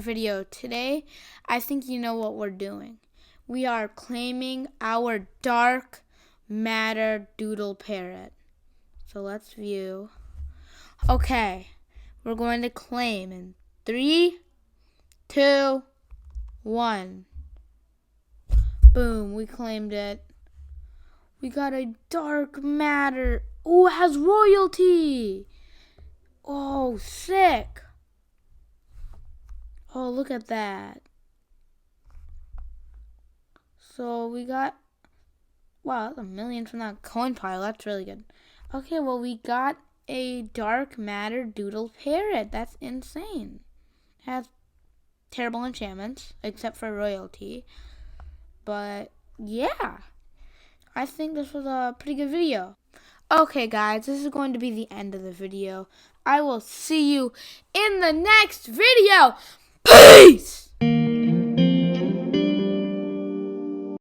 video. Today, I think you know what we're doing. We are claiming our dark matter doodle parrot. So let's view. Okay, we're going to claim in 3, 2, 1. Boom, we claimed it. We got a dark matter. Oh, it has royalty. Oh, sick. Oh, look at that. So we got, wow, that's $1 million from that coin pile. That's really good. Okay, well, we got a dark matter doodle parrot. That's insane. It has terrible enchantments, except for royalty. But, yeah. I think this was a pretty good video. Okay, guys, this is going to be the end of the video. I will see you in the next video. Peace!